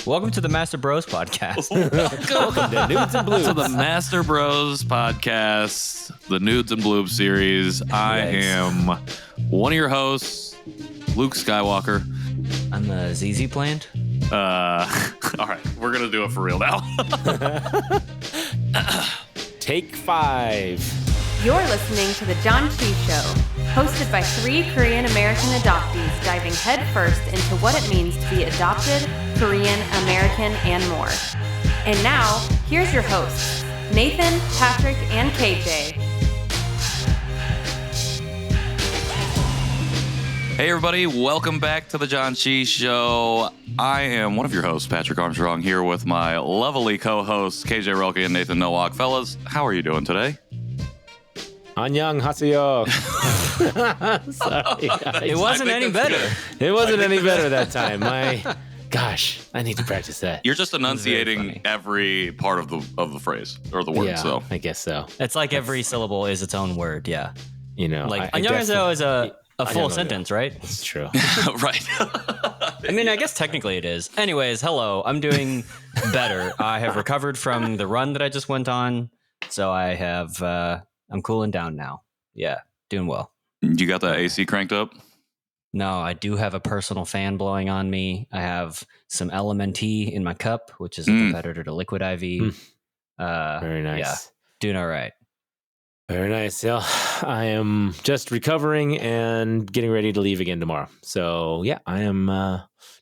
Welcome to the Master Bros podcast. Welcome to Nudes and Bloobs. To the Master Bros podcast, the Nudes and Bloobs series. I am one of your hosts, Luke Skywalker. I'm the ZZ Plant. All right, we're going to do it for real now. Take 5. You're listening to the Janchi Show, hosted by 3 Korean American adoptees diving headfirst into what it means to be adopted, Korean, American, and more. And now, here's your hosts, Nathan, Patrick, and KJ. Hey, everybody. Welcome back to the Janchi Show. I am one of your hosts, Patrick Armstrong, here with my lovely co-hosts, KJ Roelke and Nathan Nowak. Fellas, how are you doing today? Annyeong haseyo. Sorry. It wasn't any better. It wasn't any better that time. Gosh, I need to practice that. You're just enunciating every part of the phrase or the word. Yeah, so I guess so. It's like every syllable is its own word. Yeah. You know, Like annyeonghaseyo is a full sentence, right? It's true. right. I mean, I guess technically it is. Anyways, hello. I'm doing better. I have recovered from the run that I just went on, so I have. I'm cooling down now. Yeah, doing well. You got the AC cranked up? No, I do have a personal fan blowing on me. I have some LMNT in my cup, which is a competitor to Liquid IV. Very nice. Yeah, doing all right. Very nice. Yeah, I am just recovering and getting ready to leave again tomorrow. So yeah, I am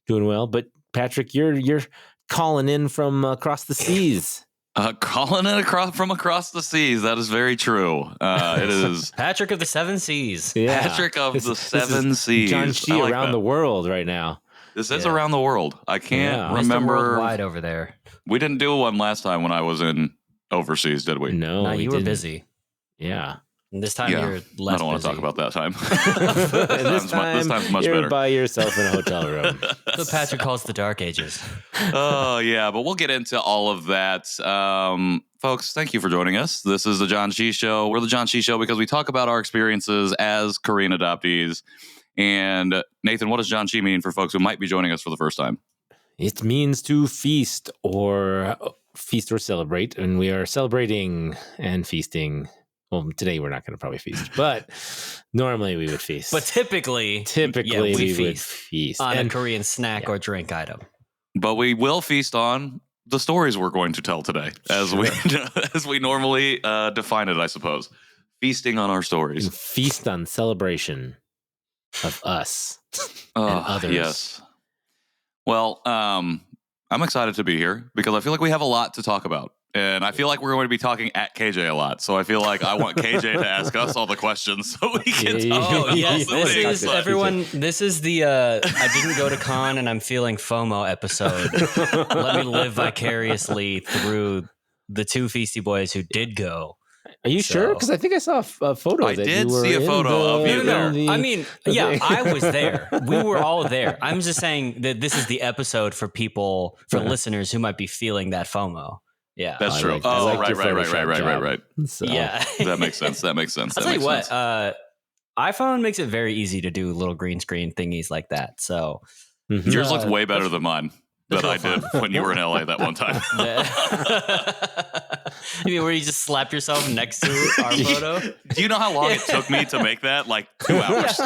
doing well. But Patrick, you're calling in from across the seas. Calling it from across the seas. That is very true. It is Patrick of the Seven Seas. Yeah. Patrick of the Seven Seas. Janchi like around the world right now. This is around the world. I can't remember. Mr. Worldwide over there. We didn't do one last time when I was in overseas, did we? No, you were busy. Yeah. And this time you're less I don't want to busy. talk about that time. this time's much you're better. by yourself in a hotel room. That's what Patrick calls the dark ages. Oh, yeah, but we'll get into all of that. Folks, thank you for joining us. This is the Janchi Show. We're the Janchi Show because we talk about our experiences as Korean adoptees. And Nathan, what does Janchi mean for folks who might be joining us for the first time? It means to feast or celebrate. And we are celebrating and feasting. Well, today we're not going to probably feast, but normally we would feast. But typically we would feast on a Korean snack or drink item. But we will feast on the stories we're going to tell today, as we normally define it, I suppose. Feasting on our stories. And feast on celebration of us and others. Yes. Well, I'm excited to be here because I feel like we have a lot to talk about. And I feel like we're going to be talking at KJ a lot. So I feel like I want KJ to ask us all the questions so we can talk. Oh, yes. This is the I didn't go to KAAN and I'm feeling FOMO episode. Let me live vicariously through the 2 Feisty Boys who did go. Are you sure? Because I think I saw a photo. I that did you were see a photo of you there. I mean, yeah, I was there. We were all there. I'm just saying that this is the episode for people, for listeners who might be feeling that FOMO. Yeah, that's true. Right. So. Yeah, that makes sense. I'll tell you what. iPhone makes it very easy to do little green screen thingies like that. So yours looks way better than mine that I did when you were in LA that one time. You mean where you just slap yourself next to our photo? Do you know how long it took me to make that? Like 2 hours.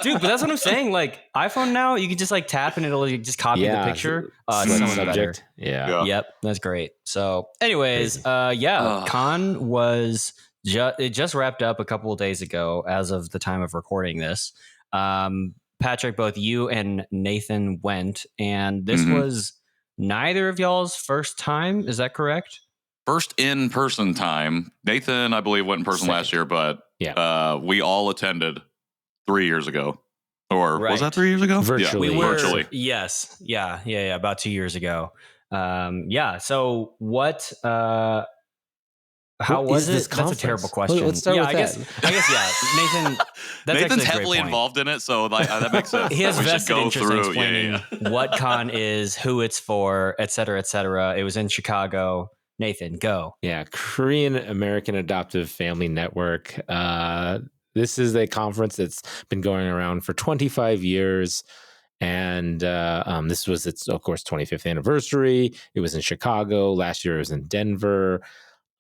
Dude, but that's what I'm saying. Like iPhone now, you can just like tap and it'll just copy the picture. It's so much better. Yeah. Yep, that's great. So anyways, KAAN was it just wrapped up a couple of days ago as of the time of recording this. Patrick, both you and Nathan went, and this was neither of y'all's first time. Is that correct? First in-person time. Nathan, I believe, went in person last year, but we all attended 3 years ago. Or was that 3 years ago? Virtually. Virtually. Yes. Yeah. About 2 years ago. So what... How was it? That's a terrible question. Let's start with I guess, Nathan. Nathan's heavily involved in it, so that makes sense. He has vested interest in explaining what KAAN is, who it's for, et cetera, et cetera. It was in Chicago. Nathan, go. Yeah, Korean American Adoptive Family Network. This is a conference that's been going around for 25 years. And this was its, of course, 25th anniversary. It was in Chicago. Last year it was in Denver.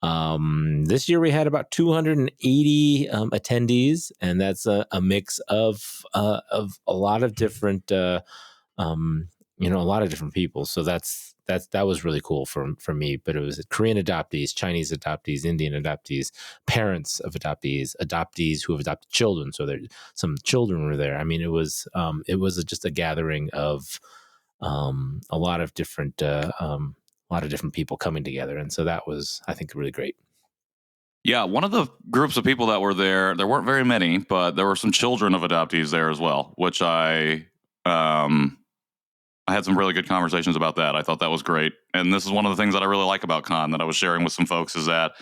This year we had about 280 attendees, and that's a mix of a lot of different, a lot of different people. So that was really cool for me. But it was Korean adoptees, Chinese adoptees, Indian adoptees, parents of adoptees who have adopted children. So there, some children were there. I mean, it was just a gathering of a lot of different people coming together, and so that was, I think, really great. Yeah, one of the groups of people that were there weren't very many, but there were some children of adoptees there as well, which I had some really good conversations about that. I thought that was great. And this is one of the things that I really like about KAAN that I was sharing with some folks is that,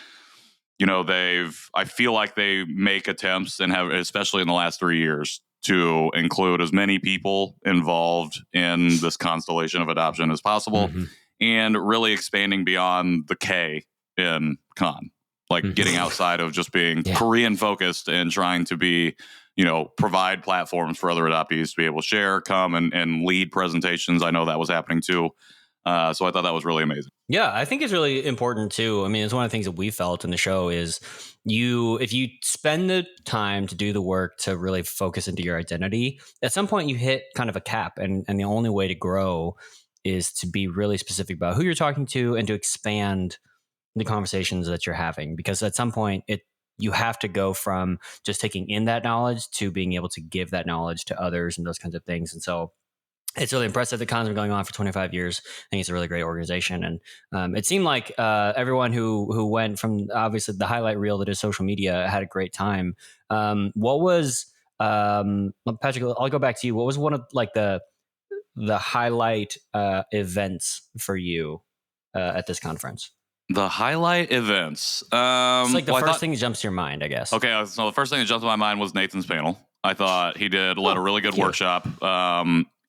I feel like they make attempts and have, especially in the last 3 years, to include as many people involved in this constellation of adoption as possible, and really expanding beyond the K in KAAN, like getting outside of just being Korean focused and trying to be, provide platforms for other adoptees to be able to share, come and lead presentations. I know that was happening too. So I thought that was really amazing. Yeah, I think it's really important too. I mean, it's one of the things that we felt in the show is if you spend the time to do the work to really focus into your identity, at some point you hit kind of a cap, and the only way to grow is to be really specific about who you're talking to and to expand the conversations that you're having, because at some point you have to go from just taking in that knowledge to being able to give that knowledge to others and those kinds of things. And so it's really impressive. The KAAN's been going on for 25 years. I think it's a really great organization. And it seemed like everyone who went, from obviously the highlight reel that is social media, had a great time. What was, Patrick, I'll go back to you. What was one of like the highlight events for you at this conference? The highlight events. It's like the first thing that jumps to your mind, I guess. Okay, so the first thing that jumped to my mind was Nathan's panel. I thought he led a really good workshop,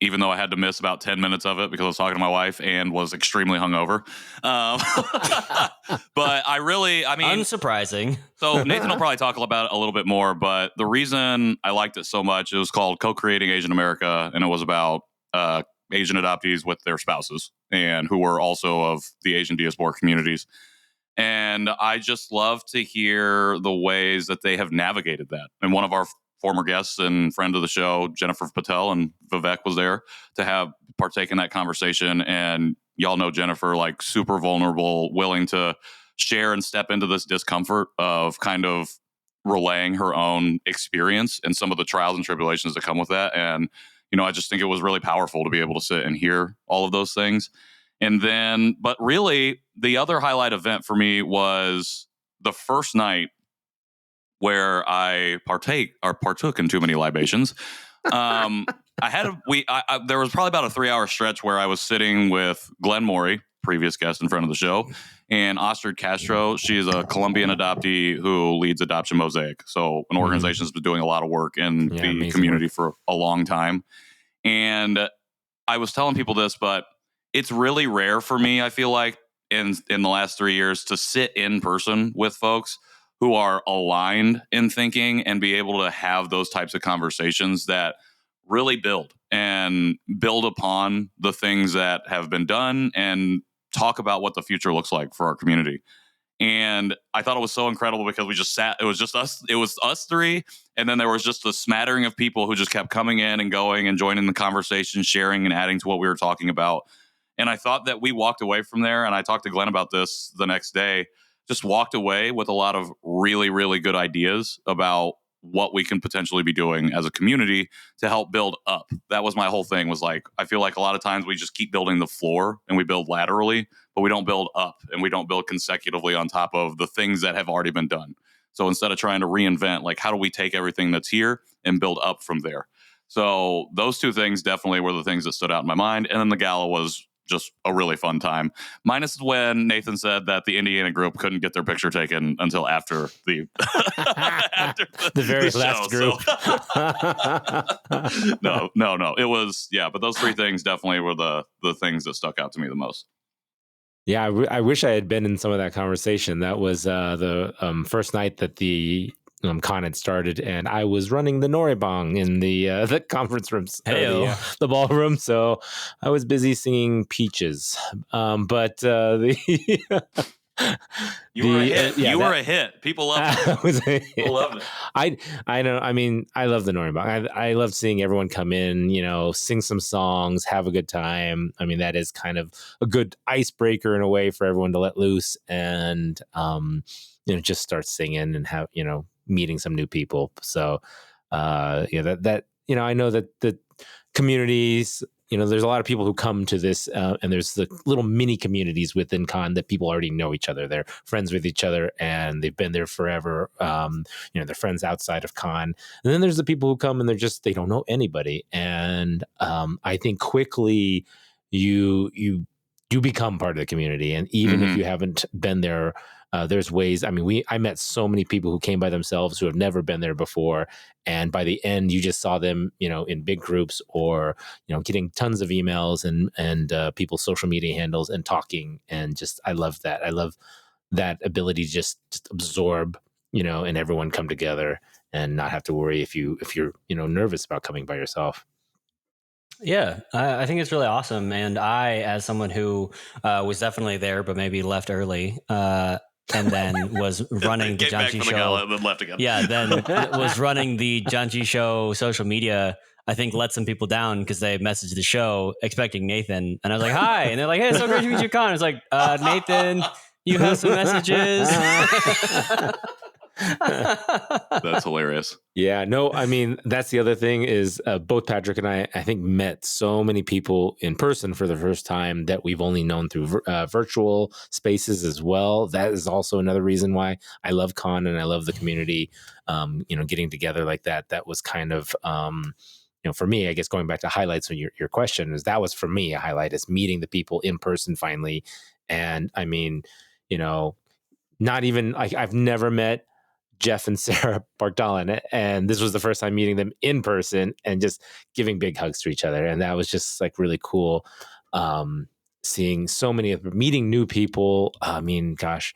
even though I had to miss about 10 minutes of it because I was talking to my wife and was extremely hungover. But unsurprising. So Nathan will probably talk about it a little bit more, but the reason I liked it so much, it was called Co-Creating Asian America, and it was about Asian adoptees with their spouses and who were also of the Asian diaspora communities. And I just love to hear the ways that they have navigated that. And one of our former guests and friend of the show, Jennifer Patel, and Vivek was there to have partake in that conversation. And y'all know Jennifer, like super vulnerable, willing to share and step into this discomfort of kind of relaying her own experience and some of the trials and tribulations that come with that. And I just think it was really powerful to be able to sit and hear all of those things. And then, but really, the other highlight event for me was the first night where I partook in too many libations. There was probably about a 3-hour stretch where I was sitting with Glenn Morey, previous guest and friend of the show, and Astrid Castro. She's a Colombian adoptee who leads Adoption Mosaic. So an organization that's been doing a lot of work in the community for a long time. And I was telling people this, but it's really rare for me, I feel like, in the last 3 years to sit in person with folks who are aligned in thinking and be able to have those types of conversations that really build upon the things that have been done and talk about what the future looks like for our community. And I thought it was so incredible because we just sat, it was us three. And then there was just a smattering of people who just kept coming in and going and joining the conversation, sharing and adding to what we were talking about. And I thought that we walked away from there, and I talked to Glenn about this the next day, just walked away with a lot of really, really good ideas about what we can potentially be doing as a community to help build up. That was my whole thing, was like, I feel like a lot of times we just keep building the floor and we build laterally, but we don't build up and we don't build consecutively on top of the things that have already been done. So instead of trying to reinvent, like, how do we take everything that's here and build up from there? So those two things definitely were the things that stood out in my mind. And then the gala was just a really fun time, minus when Nathan said that the Indiana group couldn't get their picture taken until after the the very last group. So. No. It was, but those three things definitely were the things that stuck out to me the most. Yeah, I wish I had been in some of that conversation. That was the first night that the KAAN had started, and I was running the noraebang in the conference rooms, the ballroom. So I was busy singing Peaches. But you were a hit. You were a hit. People loved it. People loved it. I know. I mean, I love the noraebang. I love seeing everyone come in, sing some songs, have a good time. I mean, that is kind of a good icebreaker in a way for everyone to let loose and just start singing and have meeting some new people. So that I know that the communities, there's a lot of people who come to this and there's the little mini communities within KAAN that people already know each other. They're friends with each other and they've been there forever. They're friends outside of KAAN. And then there's the people who come and they don't know anybody. And I think quickly you become part of the community. And even if you haven't been there, there's ways. I mean, I met so many people who came by themselves who have never been there before. And by the end, you just saw them, in big groups or, getting tons of emails and people's social media handles and talking. And just, I love that. I love that ability to just absorb, and everyone come together and not have to worry if you're, nervous about coming by yourself. Yeah, I think it's really awesome. And I, as someone who was definitely there, but maybe left early, and then was running the Janchi Show. And then left again. Yeah, then was running the Janchi Show social media. I think let some people down because they messaged the show expecting Nathan, and I was like, "Hi," and they're like, "Hey, so great to meet you, KAAN." I was like, "Nathan, you have some messages." That's hilarious. Yeah, no, I mean, that's the other thing is both Patrick and I think met so many people in person for the first time that we've only known through virtual spaces as well. That is also another reason why I love KAAN and I love the community, getting together like that. That was kind of, for me, I guess going back to highlights on your question is that was for me a highlight is meeting the people in person finally. And I mean, not even I've never met Jeff and Sarah Bartolin, and this was the first time meeting them in person and just giving big hugs to each other. And that was just like really cool. Seeing so many of meeting new people. I mean, gosh,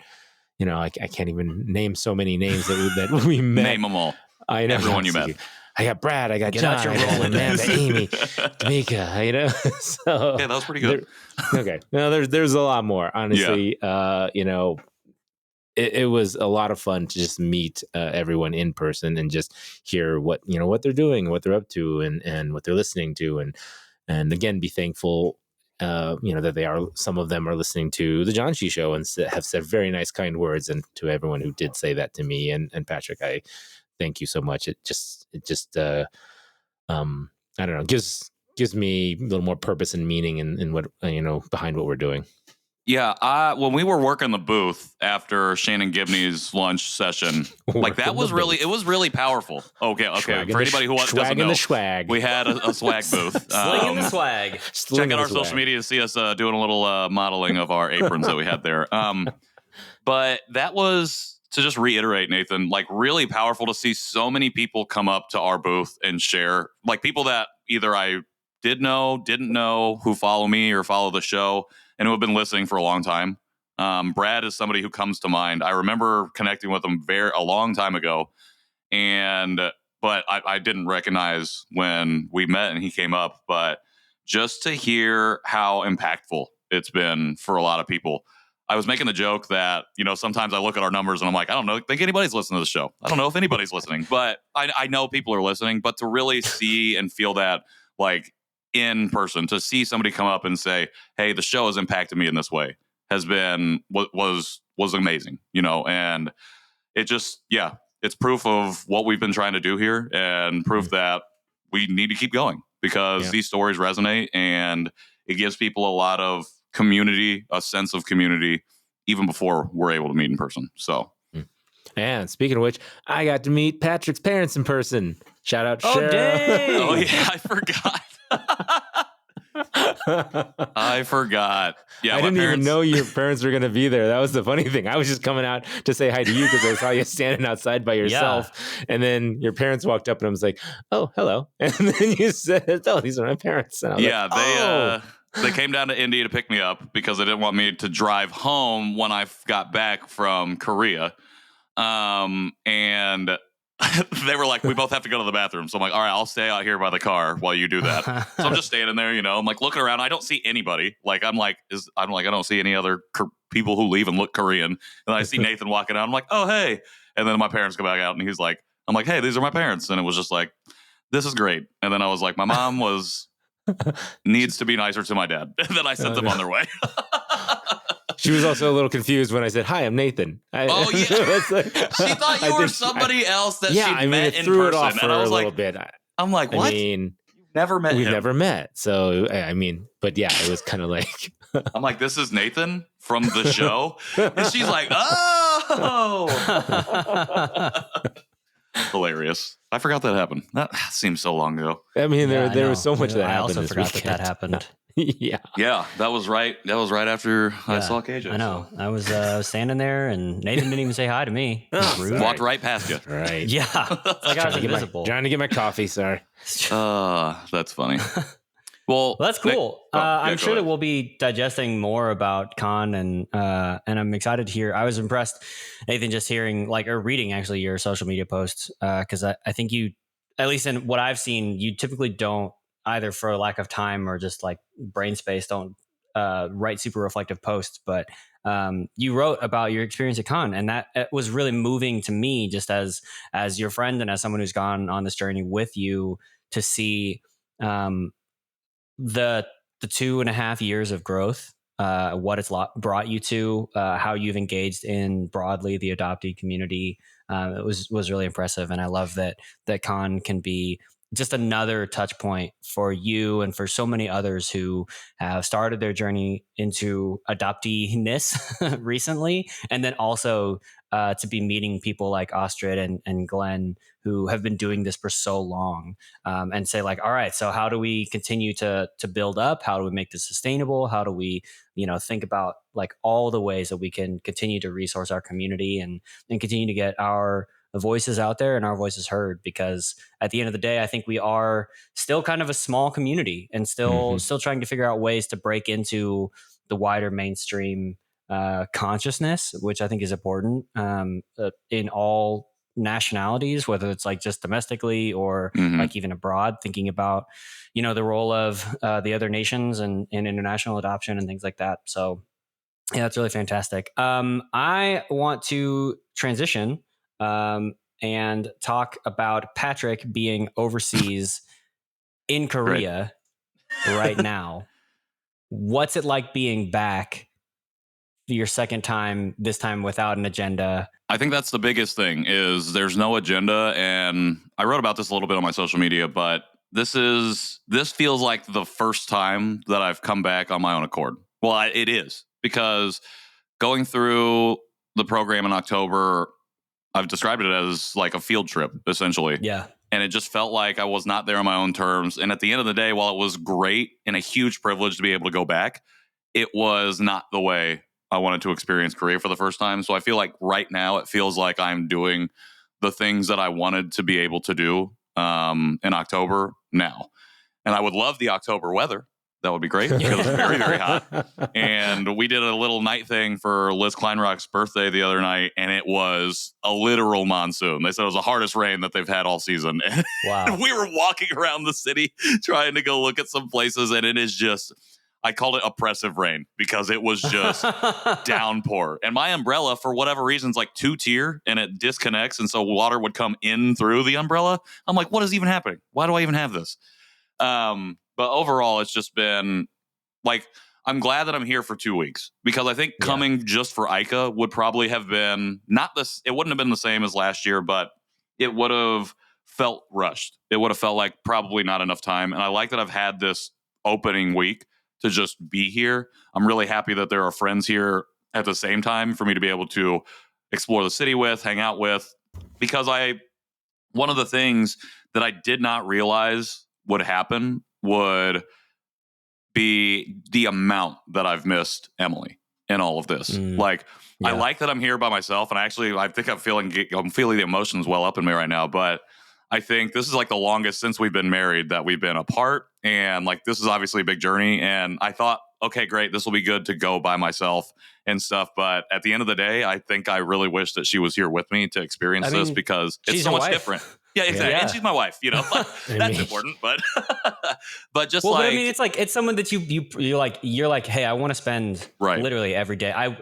I can't even name so many names that we met. Name them all. I know everyone you met. I got Brad, I got John, I got Amanda, Amy, Tamika, So yeah, that was pretty good. Okay. No, there's a lot more, honestly. Yeah. It was a lot of fun to just meet everyone in person and just hear what they're doing, what they're up to, and what they're listening to, and again be thankful, that some of them are listening to the Janchi Show and have said very nice, kind words, and to everyone who did say that to me and Patrick, I thank you so much. It just I don't know, gives me a little more purpose and meaning in what behind what we're doing. Yeah, when we were working the booth after Shannon Gibney's lunch session, like that was really, it was really powerful. Okay. Swag For anybody who doesn't know, the swag. We had a swag booth. Slinging the swag. Check out our social media to see us doing a little modeling of our aprons that we had there. But that was, to just reiterate, Nathan, like really powerful to see so many people come up to our booth and share, like people that either I didn't know, who follow me or follow the show, and who have been listening for a long time. Brad is somebody who comes to mind. I remember connecting with him a long time ago, but I didn't recognize when we met and he came up. But just to hear how impactful it's been for a lot of people. I was making the joke that, sometimes I look at our numbers and I'm like, I don't think anybody's listening to the show. I don't know if anybody's listening, but I know people are listening. But to really see and feel that, like, in person, to see somebody come up and say, hey, the show has impacted me in this way, has been was amazing, and it just, it's proof of what we've been trying to do here and proof that we need to keep going because these stories resonate and it gives people a lot of community, a sense of community, even before we're able to meet in person. So, and speaking of which, I got to meet Patrick's parents in person. Shout out, Cheryl. Dang. Oh yeah, I forgot. I forgot. Yeah, I didn't even know your parents were going to be there. That was the funny thing. I was just coming out to say hi to you because I saw you standing outside by yourself. Yeah. And then your parents walked up and I was like, oh, hello. And then you said, oh, these are my parents. And I was like, they came down to Indy to pick me up because they didn't want me to drive home when I got back from Korea. And they were like, we both have to go to the bathroom. So I'm like, all right, I'll stay out here by the car while you do that. So I'm just standing there, I'm like looking around. I don't see anybody. Like, I don't see any other people who leave and look Korean. And I see Nathan walking out. I'm like, oh, hey. And then my parents come back out and he's like, I'm like, hey, these are my parents. And it was just like, this is great. And then I was like, my mom needs to be nicer to my dad. And then I sent them on their way. She was also a little confused when I said, hi, I'm Nathan. She thought you were somebody else that she met in threw person. It off for and I was a little bit. I'm like, what? We've never met We've never met. So, but yeah, it was kind of like. I'm like, this is Nathan from the show. And she's like, oh. Hilarious. I forgot that happened. That seems so long ago. I mean, there was so much that happened. I also this forgot weekend. that happened. Yeah, that was right after I saw KJ. I know. So. I was standing there, and Nathan didn't even say hi to me. Walked right past you. Right. Yeah. Like I was invisible. Trying to get my coffee. Sorry. That's funny. Well, that's cool. I'm sure that we'll be digesting more about KAAN, and I'm excited to hear. I was impressed, Nathan, just hearing or reading actually your social media posts, because I think you, at least in what I've seen, you typically don't, either for lack of time or just brain space, don't write super reflective posts. But you wrote about your experience at KAAN, and that was really moving to me, just as your friend and as someone who's gone on this journey with you, to see the 2.5 years of growth, what it's brought you to, how you've engaged in broadly the adoptee community. It was really impressive, and I love that KAAN can be just another touch point for you and for so many others who have started their journey into adoptee-ness recently, and then also to be meeting people like Astrid and Glenn, who have been doing this for so long, and say all right, so how do we continue to build up? How do we make this sustainable? How do we, think about all the ways that we can continue to resource our community and continue to get our voices out there and our voices heard? Because at the end of the day, I think we are still kind of a small community and still trying to figure out ways to break into the wider mainstream consciousness, which I think is important in all nationalities, whether it's just domestically or even abroad, thinking about, the role of the other nations and international adoption and things like that. So yeah, that's really fantastic. I want to transition and talk about Patrick being overseas in Korea right now. What's it like being back your second time, this time without an agenda? I think that's the biggest thing, is there's no agenda. And I wrote about this a little bit on my social media, but this feels like the first time that I've come back on my own accord. Well, it is, because going through the program in October, I've described it as a field trip, essentially. Yeah. And it just felt like I was not there on my own terms. And at the end of the day, while it was great and a huge privilege to be able to go back, it was not the way I wanted to experience Korea for the first time. So I feel like right now it feels like I'm doing the things that I wanted to be able to do in October now. And I would love the October weather. That would be great, because it's very, very hot. And we did a little night thing for Liz Kleinrock's birthday the other night, and it was a literal monsoon. They said it was the hardest rain that they've had all season. Wow. We were walking around the city trying to go look at some places, and it is just, I called it oppressive rain, because it was just downpour. And my umbrella, for whatever reason, is 2-tier, and it disconnects, and so water would come in through the umbrella. I'm like, what is even happening? Why do I even have this? But overall, it's just been I'm glad that I'm here for 2 weeks, because I think coming just for IKAA would probably have been it wouldn't have been the same as last year, but it would have felt rushed. It would have felt like probably not enough time. And I like that I've had this opening week to just be here. I'm really happy that there are friends here at the same time for me to be able to explore the city with, hang out with, because one of the things that I did not realize would happen would be the amount that I've missed Emily in all of this. I like that I'm here by myself, and I think I'm feeling the emotions well up in me right now, but I think this is the longest since we've been married that we've been apart, and this is obviously a big journey. And I thought okay, great, this will be good to go by myself and stuff. But at the end of the day, I think I really wish that she was here with me to experience this because it's so much different. Yeah, exactly. Yeah. And she's my wife, you know, that's important, but but just but I mean, it's like, it's someone that you're like, hey, I want to spend literally every day. I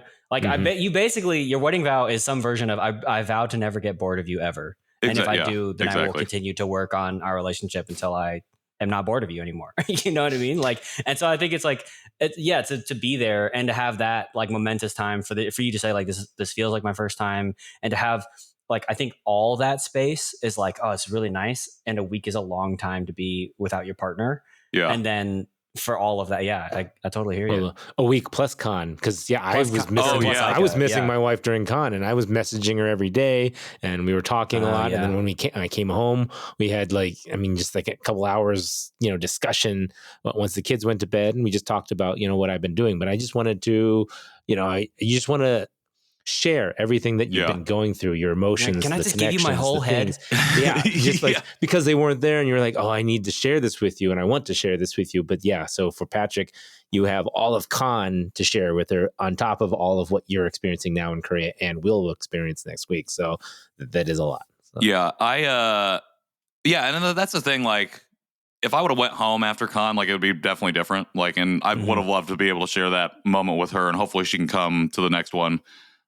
bet you basically, your wedding vow is some version of, I vow to never get bored of you ever. And if I do, then I will continue to work on our relationship until I am not bored of you anymore. You know what I mean? Like, and so I think it's like, to be there and to have that like momentous time for you to say like, this feels like my first time, and to have like, I think all that space is like, oh, it's really nice. And a week is a long time to be without your partner. Yeah. And then for all of that, I totally hear you. A week plus KAAN, because I was missing my wife during KAAN, and I was messaging her every day, and we were talking a lot. Yeah. And then when I came home, we had just like a couple hours, discussion once the kids went to bed, and we just talked about what I've been doing. But I just wanted to, you just want to share everything that you've been going through, your emotions. Can I just give you my whole head? Just like because they weren't there, and you're like, oh, I need to share this with you, and I want to share this with you. But so for Patrick, you have all of KAAN to share with her on top of all of what you're experiencing now in Korea and will experience next week. So that is a lot. So. Yeah, and that's the thing. Like, if I would have went home after KAAN, like, it would be definitely different. Like, and I would have loved to be able to share that moment with her, and hopefully she can come to the next one.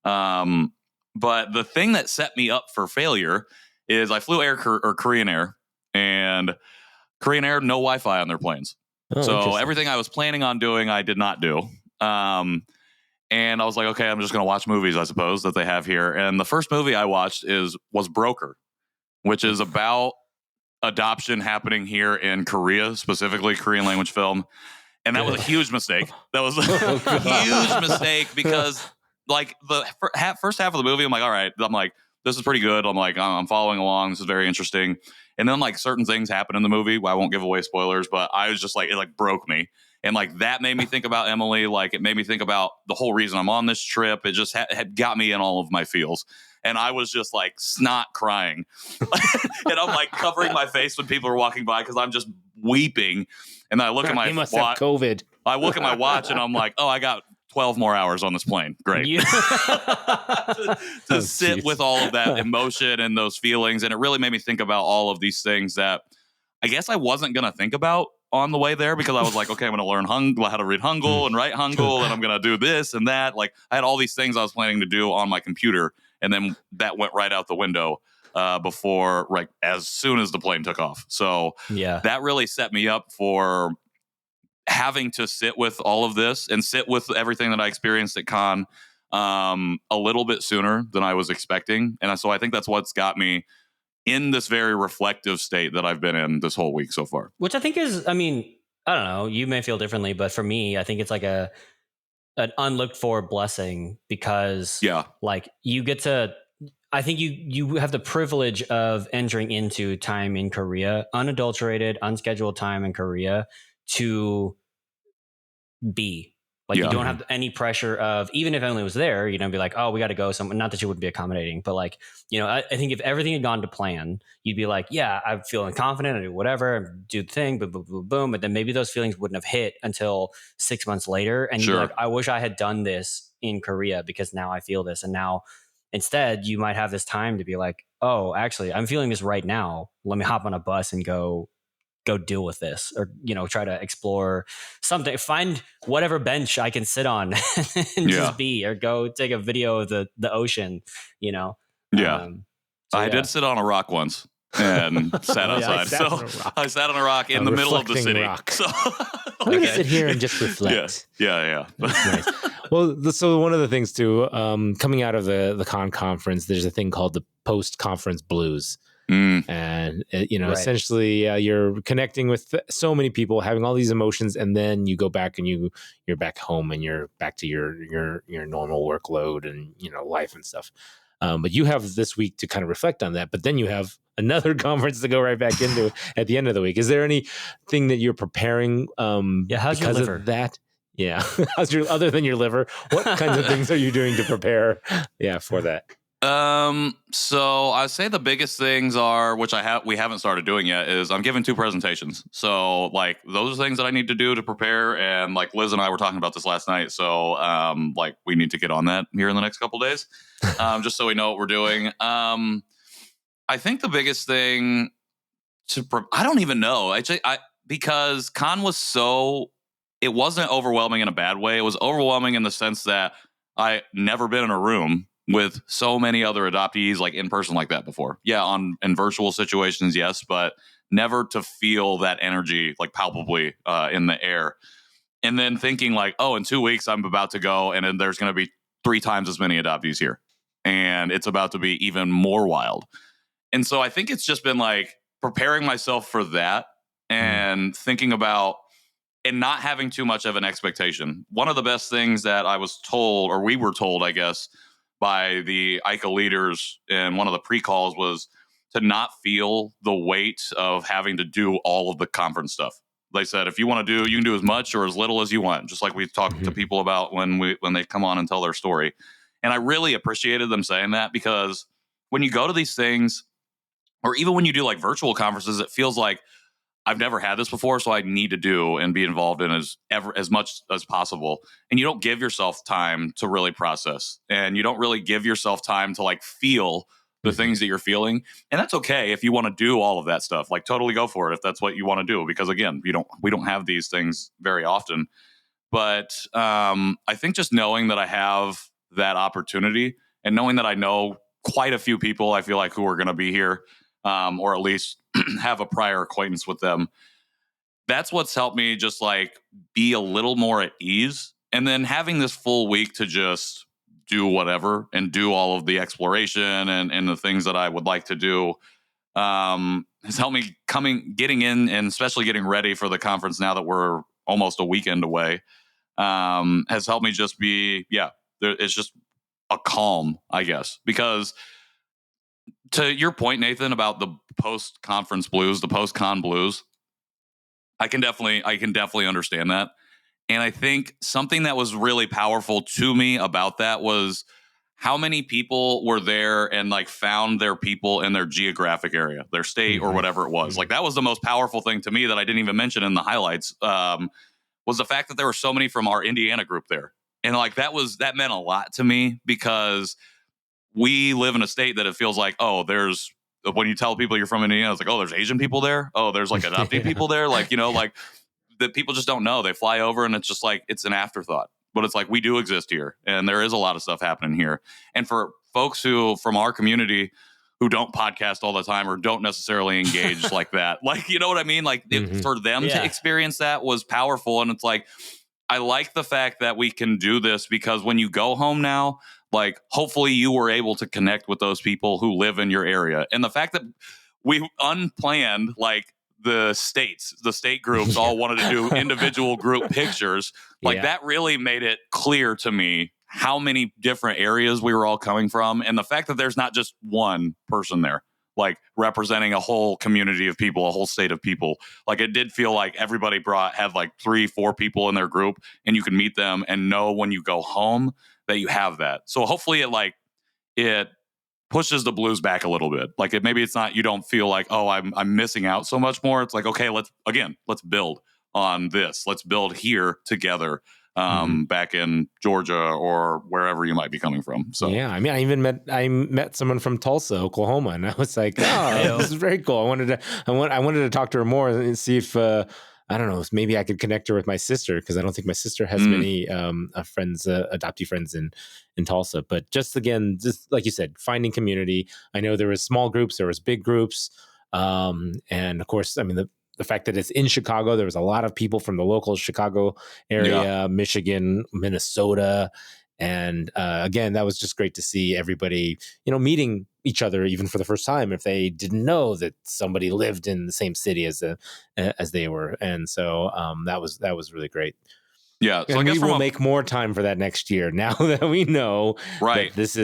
But the thing that set me up for failure is I flew Korean Air, and Korean Air, no Wi-Fi on their planes. Oh, so everything I was planning on doing, I did not do. And I was like, okay, I'm just going to watch movies, I suppose, that they have here. And the first movie I watched was Broker, which is about adoption happening here in Korea, specifically Korean language film. And that was a huge mistake. That was a huge mistake because like the first half of the movie, I'm like, all right, I'm like, this is pretty good. I'm like, I'm following along. This is very interesting. And then like certain things happen in the movie. I won't give away spoilers, but I was just like, it like broke me. And like that made me think about Emily. Like it made me think about the whole reason I'm on this trip. It just had got me in all of my feels. And I was just like snot crying. And I'm like covering my face when people are walking by because I'm just weeping. And then I look at my watch. Have COVID. I look at my watch and I'm like, oh, I got 12 more hours on this plane. Great. to sit with all of that emotion and those feelings. And it really made me think about all of these things that I guess I wasn't going to think about on the way there because I was like, okay, I'm going to learn how to read Hangul and write Hangul, and I'm going to do this and that. Like I had all these things I was planning to do on my computer. And then that went right out the window before, like, as soon as the plane took off. So that really set me up for having to sit with all of this and sit with everything that I experienced at KAAN a little bit sooner than I was expecting. And so I think that's what's got me in this very reflective state that I've been in this whole week so far. Which I think is, I mean, I don't know, you may feel differently, but for me, I think it's like an unlooked for blessing because like you get to, I think you have the privilege of entering into time in Korea, unadulterated, unscheduled time in Korea to be like, you don't have any pressure of, even if Emily was there, be like, oh, we got to go somewhere. Not that she wouldn't be accommodating, but like, I think if everything had gone to plan, you'd be like, yeah, I'm feeling confident. I do whatever, do the thing, boom, boom, boom, boom. But then maybe those feelings wouldn't have hit until 6 months later. And you'd be like, I wish I had done this in Korea because now I feel this. And now instead you might have this time to be like, oh, actually, I'm feeling this right now. Let me hop on a bus and go deal with this, or try to explore something, find whatever bench I can sit on and just be, or go take a video of the ocean. I did sit on a rock once and sat outside. I sat on a rock in the middle of the city. Rock. So I'm gonna sit here and just reflect. Yeah. Nice. Well, so one of the things too, coming out of the KAAN conference, there's a thing called the post-conference blues. And essentially you're connecting with so many people, having all these emotions, and then you go back and you're back home and you're back to your normal workload and life and stuff. But you have this week to kind of reflect on that, but then you have another conference to go right back into at the end of the week. Is there anything that you're preparing how's your liver? Of that? Yeah. Other than your liver, what kinds of things are you doing to prepare for that? So I say the biggest things are, which we haven't started doing yet, is I'm giving 2 presentations. So like those are things that I need to do to prepare. And like Liz and I were talking about this last night. So like we need to get on that here in the next couple of days, just so we know what we're doing. I think the biggest thing I don't even know. Because KAAN was it wasn't overwhelming in a bad way. It was overwhelming in the sense that I never been in a room with so many other adoptees like in person like that before. Yeah, in virtual situations, yes, but never to feel that energy like palpably in the air. And then thinking like, oh, in 2 weeks I'm about to go, and then there's going to be 3 times as many adoptees here, and it's about to be even more wild. And so I think it's just been like preparing myself for that and thinking about and not having too much of an expectation. One of the best things that I was told, or we were told, I guess, by the IKAA leaders in one of the pre-calls was to not feel the weight of having to do all of the conference stuff. They said, if you want to do, you can do as much or as little as you want, just like we talked to people about when they come on and tell their story. And I really appreciated them saying that, because when you go to these things, or even when you do like virtual conferences, it feels like I've never had this before, so I need to do and be involved in as much as possible. And you don't give yourself time to really process, and you don't really give yourself time to like feel the things that you're feeling. And that's okay if you want to do all of that stuff. Like totally go for it if that's what you want to do, because again, we don't have these things very often. But I think just knowing that I have that opportunity, and knowing that I know quite a few people I feel like who are going to be here, or at least have a prior acquaintance with them, that's what's helped me just like be a little more at ease. And then having this full week to just do whatever and do all of the exploration and the things that I would like to do has helped me getting in, and especially getting ready for the conference now that we're almost a weekend away, has helped me just be, it's just a calm, I guess. Because to your point, Nathan, about the post-conference blues, the post-con blues, I can definitely understand that. And I think something that was really powerful to me about that was how many people were there and like found their people in their geographic area, their state or whatever it was. Like that was the most powerful thing to me that I didn't even mention in the highlights, was the fact that there were so many from our Indiana group there. And like that meant a lot to me, because we live in a state that it feels like, oh, when you tell people you're from Indiana, it's like, oh, there's Asian people there. Oh, there's like adoptee people there. Like, like that people just don't know. They fly over and it's just like, it's an afterthought. But it's like, we do exist here, and there is a lot of stuff happening here. And for folks from our community who don't podcast all the time or don't necessarily engage like that, like, you know what I mean? Like for them to experience that was powerful. And it's like, I like the fact that we can do this, because when you go home now, like hopefully you were able to connect with those people who live in your area. And the fact that we unplanned, like the state groups all wanted to do individual group pictures, like that really made it clear to me how many different areas we were all coming from. And the fact that there's not just one person there, like representing a whole community of people, a whole state of people. Like it did feel like everybody had like 3-4 people in their group, and you can meet them and know when you go home that you have that. So hopefully it pushes the blues back a little bit. Like maybe it's not, you don't feel like, oh, I'm missing out so much more. It's like, okay, let's build on this. Let's build here together, back in Georgia or wherever you might be coming from. So yeah, I mean, I met someone from Tulsa, Oklahoma, and I was like, oh, this is very cool. I wanted to talk to her more and see if I don't know, maybe I could connect her with my sister, because I don't think my sister has many friends, adoptee friends in Tulsa. But just like you said, finding community. I know there was small groups, there was big groups, and of course, I mean the fact that it's in Chicago, there was a lot of people from the local Chicago area, Michigan, Minnesota. And again, that was just great to see everybody, meeting each other even for the first time, if they didn't know that somebody lived in the same city as they were. And so that was really great. Yeah. So and I guess we will make more time for that next year now that we know right. that this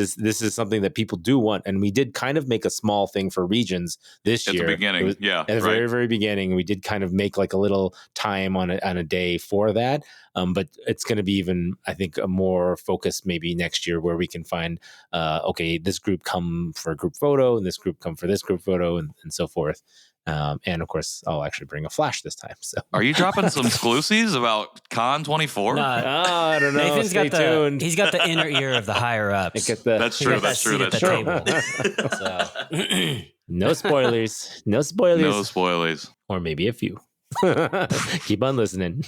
is something that people do want. And we did kind of make a small thing for regions this At year. the beginning. At the very, very beginning, we did kind of make like a little time on a day for that. But it's going to be even, I think, a more focused maybe next year where we can find, okay, this group come for a group photo and this group come for this group photo and so forth. And of course, I'll actually bring a flash this time. So, are you dropping some exclusives about KAAN 24? No, I don't know. Nathan's Stay got tuned. he's got the inner ear of the higher ups. That's true. That's true. That's true. So. No spoilers. No spoilers. No spoilers. Or maybe a few. Keep on listening.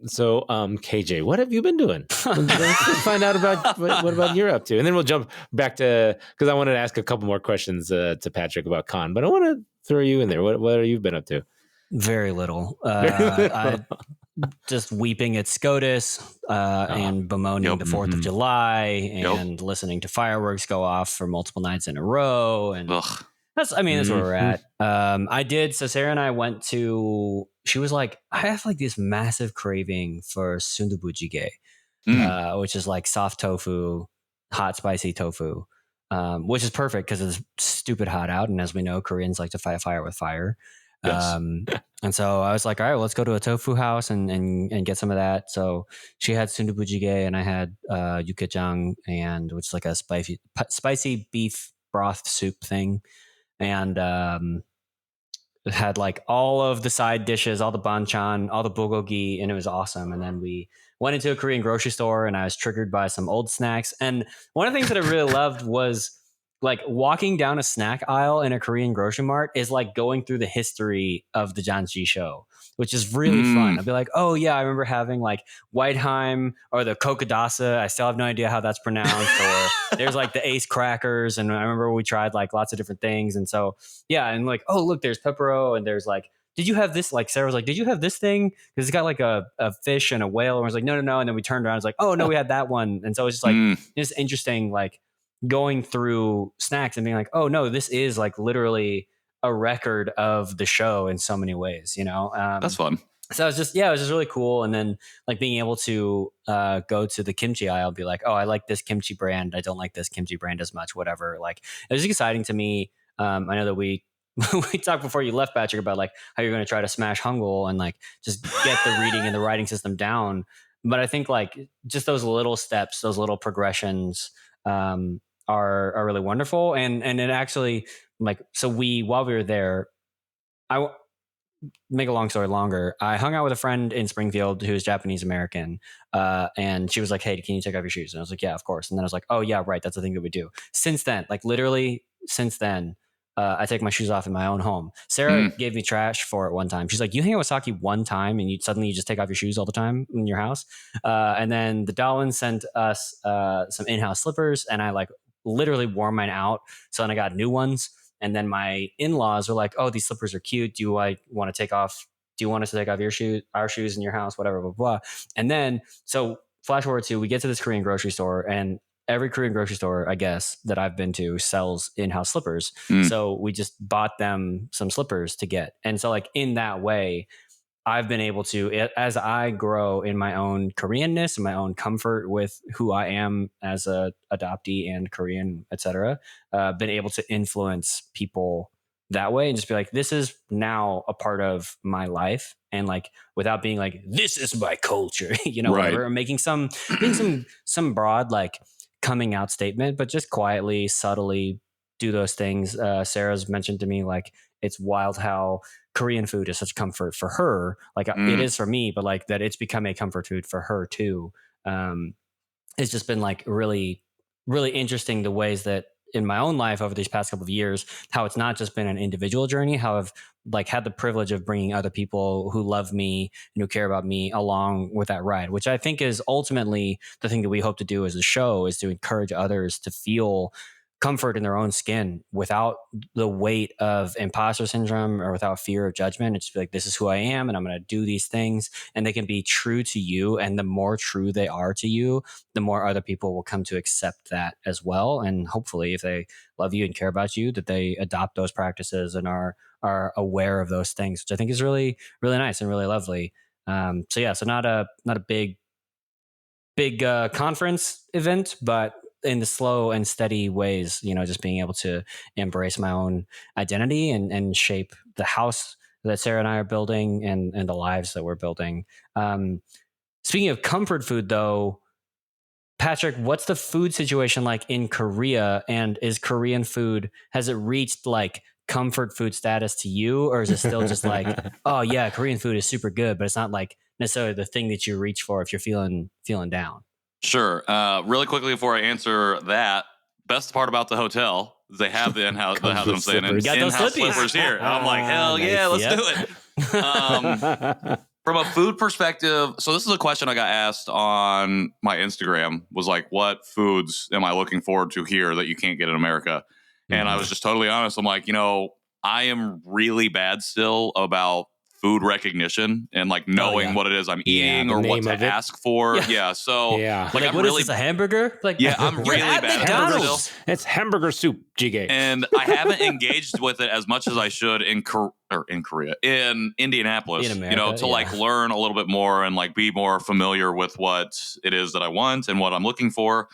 So, KJ, what have you been doing? Let's find out about what about you're up to, and then we'll jump back to because I wanted to ask a couple more questions to Patrick about KAAN, but I want to throw you in there. What have you been up to? Very little. I just weeping at SCOTUS and bemoaning the 4th of July and listening to fireworks go off for multiple nights in a row, and that's where we're at. So Sarah and I went to. She was like, I have like this massive craving for sundubu jjigae, which is like soft tofu, hot spicy tofu, which is perfect because it's stupid hot out, and as we know, Koreans like to fight fire with fire. Yes. And so I was like, all right, well, let's go to a tofu house and get some of that. So she had sundubu jjigae, and I had yukgaejang, and which is like a spicy beef broth soup thing, and it had like all of the side dishes, all the banchan, all the bulgogi, and it was awesome. And then we went into a Korean grocery store, and I was triggered by some old snacks. And one of the things that I really loved was like walking down a snack aisle in a Korean grocery mart is like going through the history of the Janchi show, which is really fun. I'll be like, oh yeah, I remember having like Whiteheim or the Kokadasa. I still have no idea how that's pronounced. Or there's like the Ace crackers. And I remember we tried like lots of different things. And so, yeah. And like, oh, look, there's Pepero, and there's like, did you have this? Like Sarah was like, did you have this thing? Because it's got like a fish and a whale. And I was like, no. And then we turned around. I was like, oh no, we had that one. And so it's just like, it's interesting, like, going through snacks and being like, oh no, this is like literally a record of the show in so many ways, you know? That's fun. So it was just really cool. And then like being able to go to the kimchi aisle and be like, oh, I like this kimchi brand. I don't like this kimchi brand as much, whatever. Like it was exciting to me. I know that we talked before you left, Patrick, about like how you're going to try to smash Hangul and like just get the reading and the writing system down. But I think like just those little steps, those little progressions, are really wonderful. And it actually like, so while we were there, I make a long story longer. I hung out with a friend in Springfield who is Japanese American. And she was like, hey, can you take off your shoes? And I was like, yeah, of course. And then I was like, oh yeah, right. That's the thing that we do. Since then, like literally since then, I take my shoes off in my own home. Sarah gave me trash for it one time. She's like, you hang out with Saki one time and you suddenly just take off your shoes all the time in your house. And then the Dallins sent us some in-house slippers, and I like literally wore mine out. So then I got new ones. And then my in-laws were like, oh, these slippers are cute. Do you want us to take off your shoes, our shoes in your house, whatever, blah, blah. And then, so flash forward to, we get to this Korean grocery store, and every Korean grocery store, I guess, that I've been to sells in-house slippers. So we just bought them some slippers to get. And so like in that way, I've been able to, as I grow in my own Koreanness and my own comfort with who I am as a adoptee and Korean, etc., been able to influence people that way and just be like, this is now a part of my life. And like, without being like, this is my culture, you know, right. Or making some broad, like coming out statement, but just quietly, subtly do those things. Sarah's mentioned to me, like, it's wild how Korean food is such comfort for her. Like it is for me, but like that it's become a comfort food for her too. It's just been like really, really interesting the ways that in my own life over these past couple of years, how it's not just been an individual journey, how I've like had the privilege of bringing other people who love me and who care about me along with that ride, which I think is ultimately the thing that we hope to do as a show, is to encourage others to feel comfort in their own skin without the weight of imposter syndrome or without fear of judgment. It's just like, this is who I am and I'm going to do these things, and they can be true to you. And the more true they are to you, the more other people will come to accept that as well. And hopefully if they love you and care about you, that they adopt those practices and are aware of those things, which I think is really, really nice and really lovely. So not a big conference event, but in the slow and steady ways, just being able to embrace my own identity and shape the house that Sarah and I are building and the lives that we're building. Speaking of comfort food, though, Patrick, what's the food situation like in Korea? And is Korean food, has it reached like comfort food status to you? Or is it still just like, oh yeah, Korean food is super good, but it's not like necessarily the thing that you reach for if you're feeling down? Sure. Really quickly before I answer that, best part about the hotel is they have the in-house, the house that I'm staying in, in-house slippers here. I'm like, hell yeah, let's do it. From a food perspective, so this is a question I got asked on my Instagram, was like, what foods am I looking forward to here that you can't get in America? And I was just totally honest. I'm like, I am really bad still about food recognition and like knowing what it is I'm eating or what to ask for. Yeah. So like I'm what really, is this, a hamburger? Like, yeah, I'm really bad at McDonald's. It's hamburger soup, jjigae. And I haven't engaged with it as much as I should in Indianapolis, in America, to like learn a little bit more and like be more familiar with what it is that I want and what I'm looking for.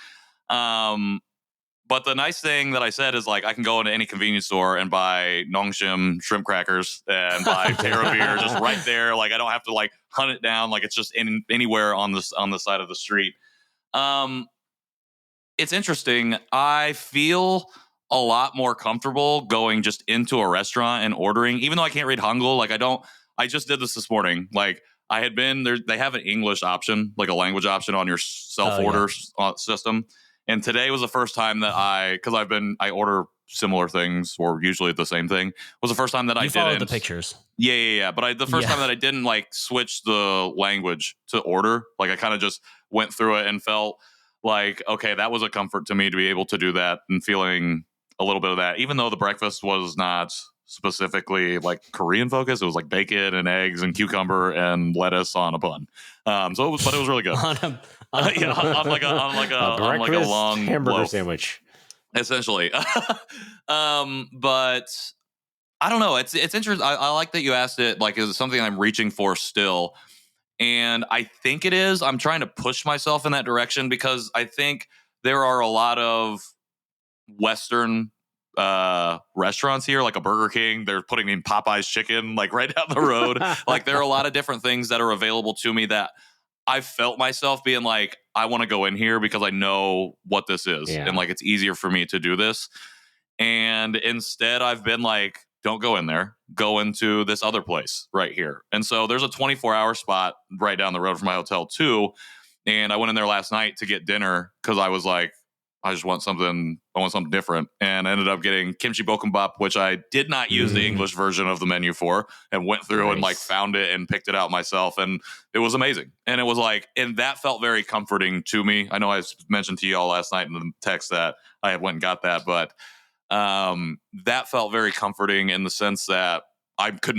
But the nice thing that I said is like I can go into any convenience store and buy Nongshim shrimp crackers and buy Terra beer just right there. Like I don't have to like hunt it down. Like it's just anywhere on the side of the street. It's interesting. I feel a lot more comfortable going just into a restaurant and ordering, even though I can't read Hangul. Like I just did this morning. Like I had been there. They have an English option, like a language option on your self-order system. And today was the first time that I order similar things or usually the same thing, was the first time that I didn't. The pictures. Yeah. But the first time that I didn't like switch the language to order, like I kind of just went through it and felt like, okay, that was a comfort to me to be able to do that and feeling a little bit of that, even though the breakfast was not specifically like Korean focused. It was like bacon and eggs and cucumber and lettuce on a bun. But it was really good. on like a long hamburger loaf, sandwich, essentially. But I don't know. It's interesting. I like that you asked it. Like, is it something I'm reaching for still? And I think it is. I'm trying to push myself in that direction because I think there are a lot of Western restaurants here, like a Burger King. They're putting in Popeye's chicken like right down the road. Like there are a lot of different things that are available to me that I felt myself being like, I want to go in here because I know what this is. And like, it's easier for me to do this. And instead I've been like, don't go in there, go into this other place right here. And so there's a 24-hour spot right down the road from my hotel too. And I went in there last night to get dinner because I was like, I want something different. And I ended up getting kimchi bokkeumbap, which I did not use the English version of the menu for, and went through and like found it and picked it out myself. And it was amazing. And it was like, and that felt very comforting to me. I know I mentioned to y'all last night in the text that I went and got that, but that felt very comforting in the sense that I could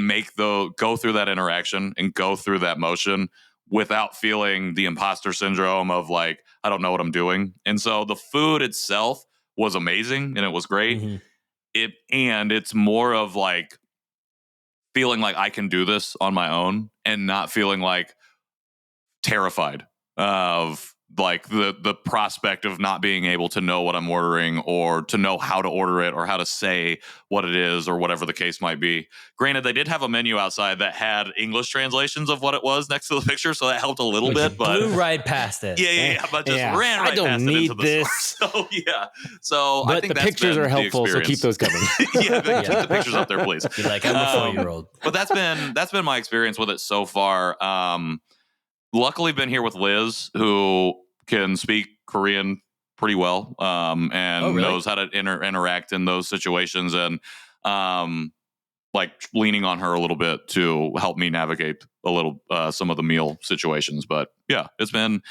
go through that interaction and go through that motion without feeling the imposter syndrome of like, I don't know what I'm doing. And so the food itself was amazing and it was great. It's more of like feeling like I can do this on my own and not feeling like terrified of like the prospect of not being able to know what I'm ordering or to know how to order it or how to say what it is or whatever the case might be. Granted, they did have a menu outside that had English translations of what it was next to the picture, so that helped a little bit. But blew right past it. But just ran right past it. I don't need this. So So but I think the pictures are helpful, so keep those coming. Keep the pictures up there, please. You're like, I'm a 4-year-old. But that's been my experience with it so far. Luckily been here with Liz, who can speak Korean pretty well, and knows how to interact in those situations, and like leaning on her a little bit to help me navigate a little some of the meal situations. But yeah, it's been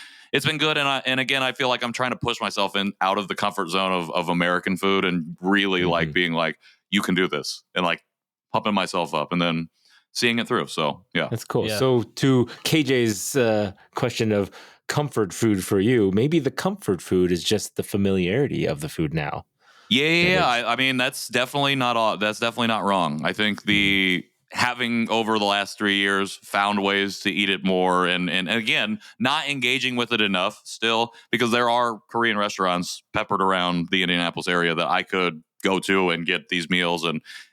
good, and again, I feel like I'm trying to push myself out of the comfort zone of American food and really like being like, you can do this, and like pumping myself up, and then seeing it through. So yeah, that's cool. Yeah. So to KJ's question of comfort food for you, maybe the comfort food is just the familiarity of the food now. I mean, that's definitely not wrong. I think the having over the last 3 years found ways to eat it more and again, not engaging with it enough still, because there are Korean restaurants peppered around the Indianapolis area that I could go to and get these meals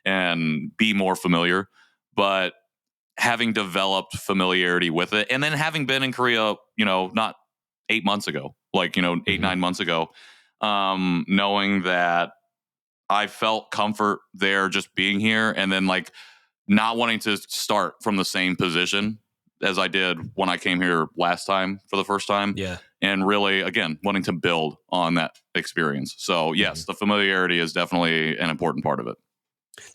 and be more familiar. But having developed familiarity with it, and then having been in Korea, not 8 months ago, like, 8-9 months ago, knowing that I felt comfort there just being here, and then like not wanting to start from the same position as I did when I came here last time for the first time. Yeah. And really, again, wanting to build on that experience. So yes, the familiarity is definitely an important part of it.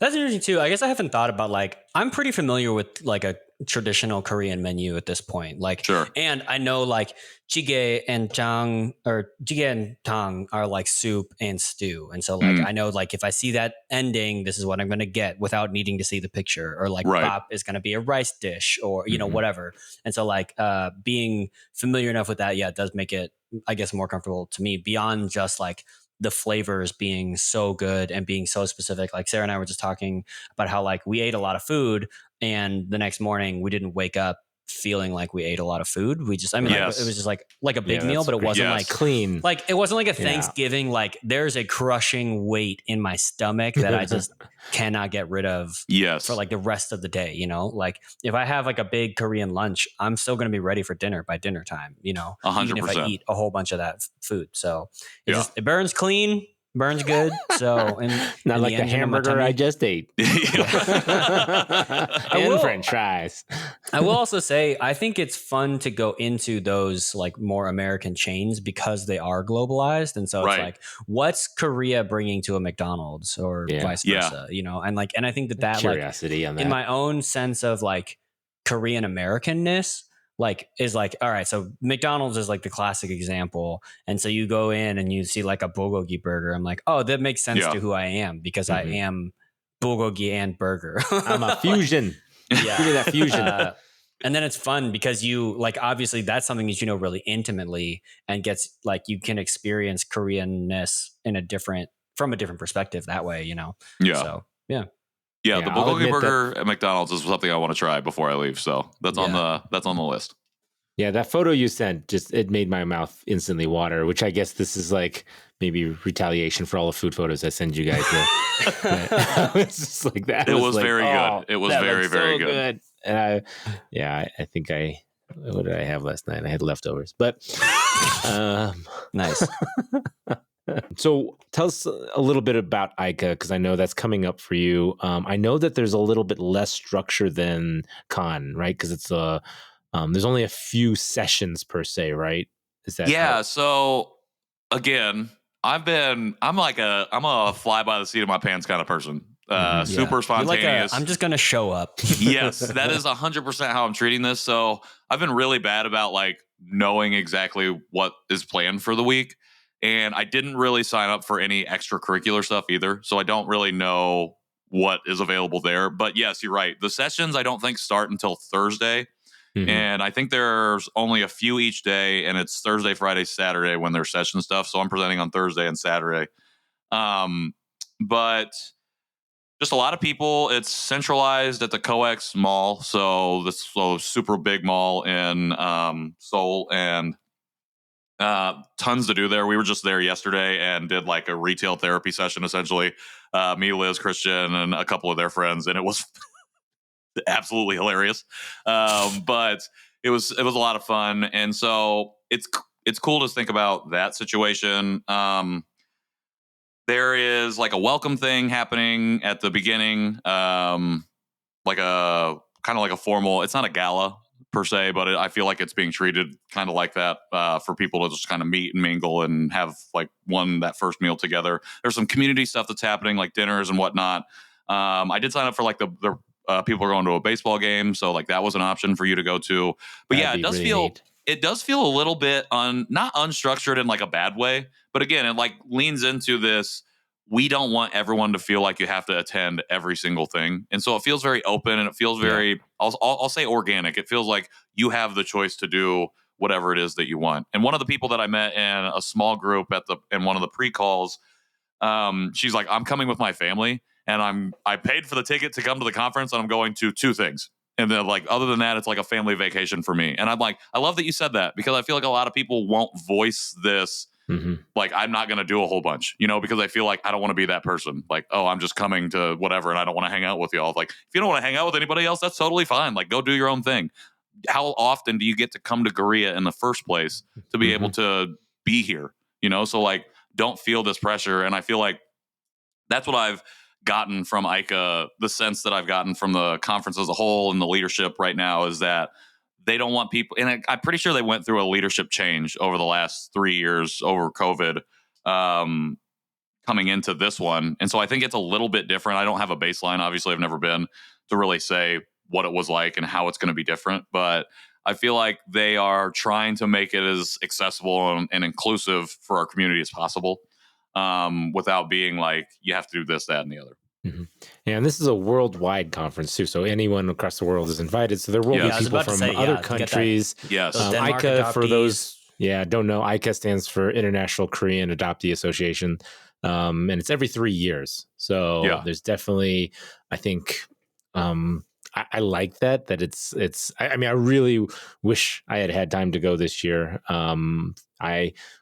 That's interesting too. I guess I haven't thought about like, I'm pretty familiar with like a traditional Korean menu at this point. Like, Sure. And I know like jjigae and jang or jjigae and tang are like soup and stew. And so like, I know like if I see that ending, this is what I'm going to get without needing to see the picture, or like bap is going to be a rice dish or, whatever. And so like being familiar enough with that, it does make it, I guess, more comfortable to me beyond just like the flavors being so good and being so specific. Like Sarah and I were just talking about how like we ate a lot of food and the next morning we didn't wake up feeling like we ate a lot of food. We just, it was just like a big meal, but it wasn't like clean. Like it wasn't like a Thanksgiving, like there's a crushing weight in my stomach that I just cannot get rid of for like the rest of the day. Like if I have like a big Korean lunch, I'm still going to be ready for dinner by dinner time, 100%. Even if I eat a whole bunch of that food. So it burns clean, burns good. So not like the hamburger I just ate. And French fries. I will also say, I think it's fun to go into those like more American chains because they are globalized. And so it's like, what's Korea bringing to a McDonald's or vice versa, and I think that curiosity like, on that. in my own sense of like Korean Americanness, like is like, all right, so McDonald's is like the classic example. And so you go in and you see like a bulgogi burger. I'm like, oh, that makes sense to who I am because I am bulgogi and burger. I'm a fusion. Give me that fusion. And then it's fun because you like, obviously that's something that really intimately and gets like, you can experience Koreanness from a different perspective that way, Yeah. So, yeah. Yeah, the bulgogi burger at McDonald's is something I want to try before I leave. So that's on the list. Yeah, that photo you sent it made my mouth instantly water, which I guess this is like maybe retaliation for all the food photos I send you guys. It's just like that. It was like, very good. It was very, very good. And I think what did I have last night? I had leftovers, but nice. So tell us a little bit about IKAA, because I know that's coming up for you. I know that there's a little bit less structure than KAAN, right? Because it's there's only a few sessions per se, right? Is that right? So again, I'm a fly by the seat of my pants kind of person. Super spontaneous. I'm just gonna show up. Yes, that is 100% how I'm treating this. So I've been really bad about like knowing exactly what is planned for the week. And I didn't really sign up for any extracurricular stuff either. So I don't really know what is available there. But yes, you're right. The sessions I don't think start until Thursday. And I think there's only a few each day. And it's Thursday, Friday, Saturday when there's session stuff. So I'm presenting on Thursday and Saturday. But just a lot of people. It's centralized at the COEX Mall. So this super big mall in Seoul. And tons to do there. We were just there yesterday and did like a retail therapy session, essentially. Me, Liz, Christian, and a couple of their friends, and it was absolutely hilarious. But it was a lot of fun, and so it's cool to think about that situation. There is like a welcome thing happening at the beginning, like a kind of like a formal. It's not a gala per se, but I feel like it's being treated kind of like that for people to just kind of meet and mingle and have like that first meal together. There's some community stuff that's happening, like dinners and whatnot. I did sign up for like the people are going to a baseball game, so like that was an option for you to go to. But it does feel a little bit not unstructured in like a bad way, but again, it like leans into this. We don't want everyone to feel like you have to attend every single thing. And so it feels very open and it feels very, I'll say organic. It feels like you have the choice to do whatever it is that you want. And one of the people that I met in a small group in one of the pre-calls, she's like, I'm coming with my family. and I paid for the ticket to come to the conference, and I'm going to 2 things. And then, like, other than that, it's like a family vacation for me. And I'm like, I love that you said that, because I feel like a lot of people won't voice this. Like, I'm not going to do a whole bunch, because I feel like I don't want to be that person. Like, oh, I'm just coming to whatever, and I don't want to hang out with y'all. Like, if you don't want to hang out with anybody else, that's totally fine. Like, go do your own thing. How often do you get to come to Korea in the first place to be able to be here? So, like, don't feel this pressure. And I feel like that's what I've gotten from IKAA, the sense that I've gotten from the conference as a whole and the leadership right now is that they don't want people, and I'm pretty sure they went through a leadership change over the last 3 years over COVID, coming into this one. And so I think it's a little bit different. I don't have a baseline. Obviously, I've never been to really say what it was like and how it's going to be different. But I feel like they are trying to make it as accessible and inclusive for our community as possible, without being like, you have to do this, that, and the other. Yeah, and this is a worldwide conference too, so anyone across the world is invited. So there will be people from other countries. Yes, IKAA, for those don't know, IKAA stands for International Korean Adoptee Association, and it's every 3 years. So there's definitely, I think, I like that it's. I mean, I really wish I had time to go this year. I'm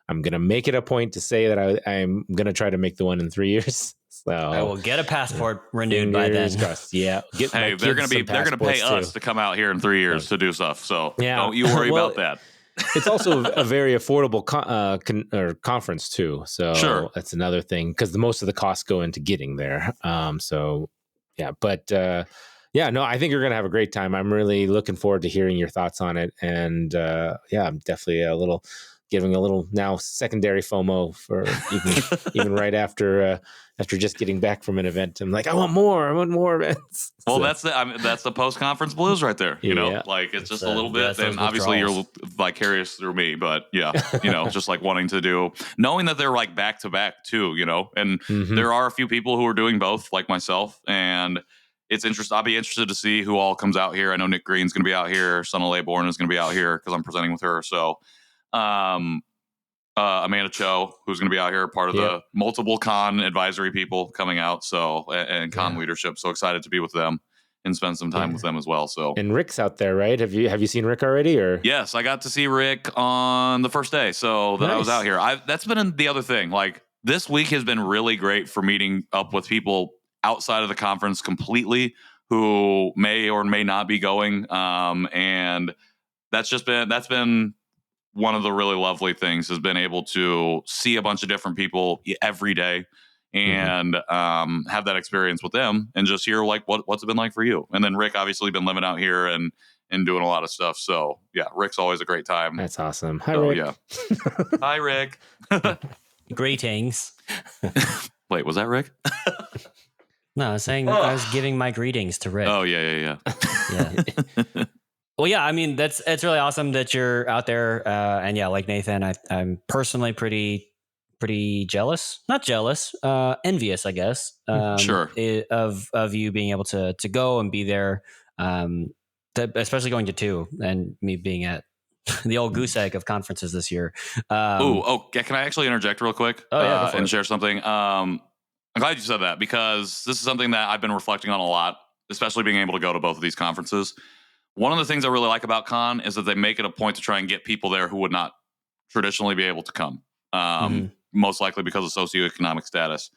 gonna make it a point to say that I'm gonna try to make the one in 3 years. So I will get a passport renewed by then. Yeah. They're gonna pay us to come out here in 3 years to do stuff. So don't you worry about that. It's also a very affordable conference too. So that's another thing, because most of the costs go into getting there. So yeah, but no, I think you're going to have a great time. I'm really looking forward to hearing your thoughts on it. And I'm definitely giving a little now secondary FOMO for even right after just getting back from an event. I'm like, I want more events. Well, that's the post-conference blues right there. Like, it's just a little bit, and obviously you're vicarious through me, but just like wanting to do, knowing that they're like back to back too, and there are a few people who are doing both, like myself, and it's interesting. I'll be interested to see who all comes out here. I know Nick Green's going to be out here. Sonale Bourne is going to be out here because I'm presenting with her. So, Amanda Cho, who's going to be out here, part of the multiple KAAN advisory people coming out. So, and KAAN leadership. So excited to be with them and spend some time with them as well. So, and Rick's out there, right? Have you seen Rick already? Or yes, I got to see Rick on the first day. So that I was out here. That's been the other thing. Like, this week has been really great for meeting up with people outside of the conference completely who may or may not be going. And that's been one of the really lovely things, has been able to see a bunch of different people every day and have that experience with them and just hear like what's it been like for you. And then Rick obviously been living out here and doing a lot of stuff. So yeah, Rick's always a great time. That's awesome. Hi, Rick. Yeah. Hi, Rick. Greetings. Wait, was that Rick? No, I was saying I was giving my greetings to Rick. Oh, yeah. Well, yeah, I mean, it's really awesome that you're out there. And yeah, like Nathan, I'm personally pretty jealous, not jealous, envious, I guess. Sure. Of you being able to go and be there, especially going to 2 and me being at the old goose egg of conferences this year. Can I actually interject real quick? And share something? I'm glad you said that, because this is something that I've been reflecting on a lot, especially being able to go to both of these conferences. One of the things I really like about KAAN is that they make it a point to try and get people there who would not traditionally be able to come, most likely because of socioeconomic status.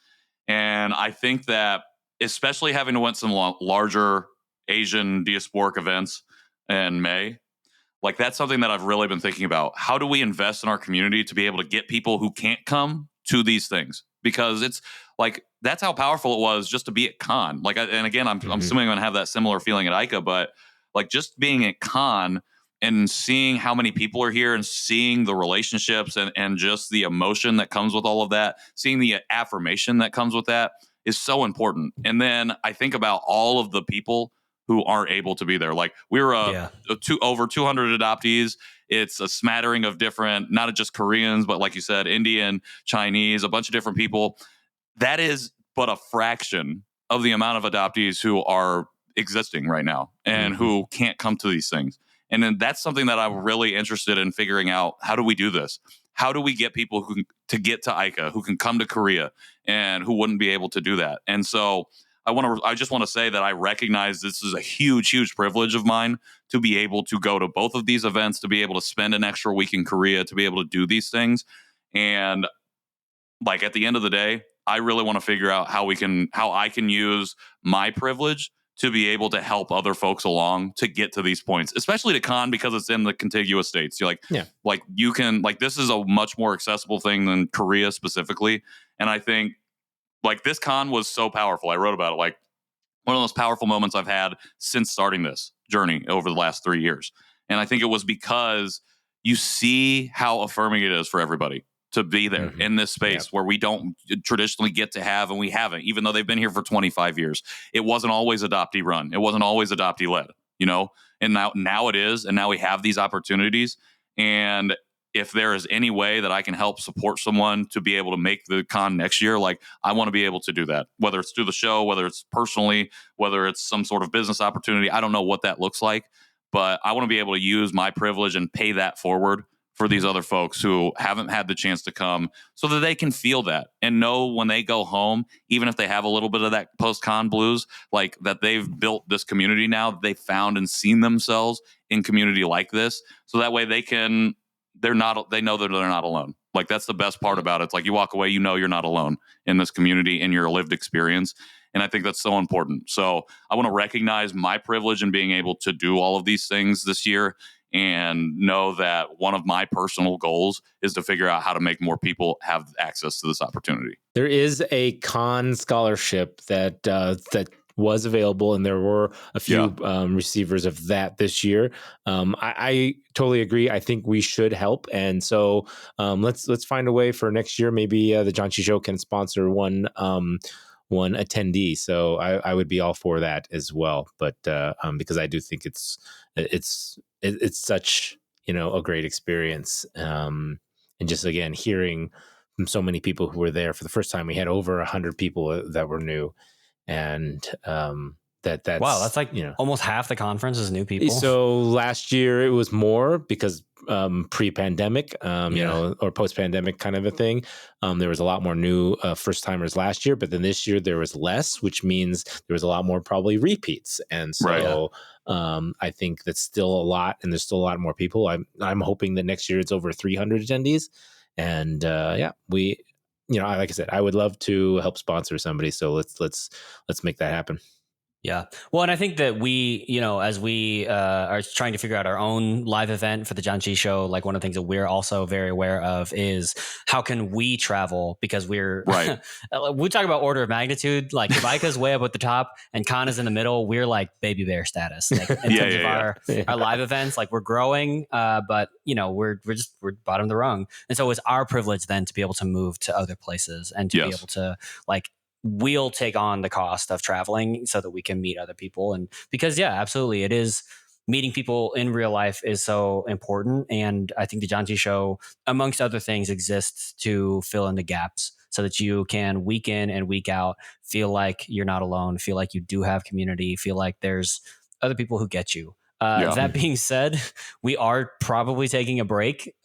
And I think that, especially having to win some larger Asian diasporic events in May, like, that's something that I've really been thinking about. How do we invest in our community to be able to get people who can't come to these things? Because it's like, that's how powerful it was just to be at KAAN. Like, and again, I'm assuming I'm going to have that similar feeling at IKAA, but like, just being at KAAN and seeing how many people are here and seeing the relationships and just the emotion that comes with all of that, seeing the affirmation that comes with that is so important. And then I think about all of the people who aren't able to be there. Like, we were over 200 adoptees. It's a smattering of different, not just Koreans, but like you said, Indian, Chinese, a bunch of different people. That is but a fraction of the amount of adoptees who are existing right now and who can't come to these things. And then that's something that I'm really interested in figuring out. How do we do this? How do we get people to get to IKAA, who can come to Korea and who wouldn't be able to do that? And so I just want to say that I recognize this is a huge privilege of mine to be able to go to both of these events, to be able to spend an extra week in Korea, to be able to do these things. And like at the end of the day, I really want to figure out how I can use my privilege to be able to help other folks along to get to these points, especially to KAAN, because it's in the contiguous states. You're like you can, like, this is a much more accessible thing than Korea specifically. And I think like this KAAN was so powerful. I wrote about it, like one of the most powerful moments I've had since starting this journey over the last 3 years. And I think it was because you see how affirming it is for everybody to be there in this space where we don't traditionally get to have, and we haven't, even though they've been here for 25 years. It wasn't always adoptee run. It wasn't always adoptee led, you know, and now it is. And now we have these opportunities. And if there is any way that I can help support someone to be able to make the KAAN next year, like I want to be able to do that, whether it's through the show, whether it's personally, whether it's some sort of business opportunity. I don't know what that looks like, but I want to be able to use my privilege and pay that forward for these other folks who haven't had the chance to come, so that they can feel that and know when they go home, even if they have a little bthat post-KAAN blues, like that they've built this community now, that they found and seen themselves in community like this. So that way they know that they're not alone. Like that's the best part about it. It's like you walk away, you know, you're not alone in this community in your lived experience. And I think that's so important. So I want to recognize my privilege in being able to do all of these things this year, and know that one of my personal goals is to figure out how to make more people have access to this opportunity. There is a KAAN scholarship that was available, and there were a few receivers of that this year. I totally agree. I think we should help, and so let's find a way for next year. Maybe the Janchi Show can sponsor one attendee. So I would be all for that as well. But because I do think it's such, you know, a great experience. And just again, hearing from so many people who were there for the first time, we had over 100 people that were new, and that's wow, that's like, you know, almost half the conference is new people. So last year it was more because pre-pandemic, you know, or post-pandemic kind of a thing. There was a lot more new first-timers last year, but then this year there was less, which means there was a lot more probably repeats. And so I think that's still a lot, and there's still a lot more people. I'm hoping that next year it's over 300 attendees. And we, you know, like I said, I would love to help sponsor somebody. So let's make that happen. Yeah. Well, and I think that we, you know, as we are trying to figure out our own live event for the Janchi Show, like one of the things that we're also very aware of is how can we travel, because we're we talk about order of magnitude. Like if IKAA's way up at the top and KAAN is in the middle, we're like baby bear status. Like in terms of our live events, like we're growing, but you know, we're bottom of the rung. And so it's our privilege then to be able to move to other places and to be able to like, we'll take on the cost of traveling so that we can meet other people. And because, absolutely, it is, meeting people in real life is so important. And I think the Janchi Show, amongst other things, exists to fill in the gaps so that you can week in and week out feel like you're not alone, feel like you do have community, feel like there's other people who get you. That being said, we are probably taking a break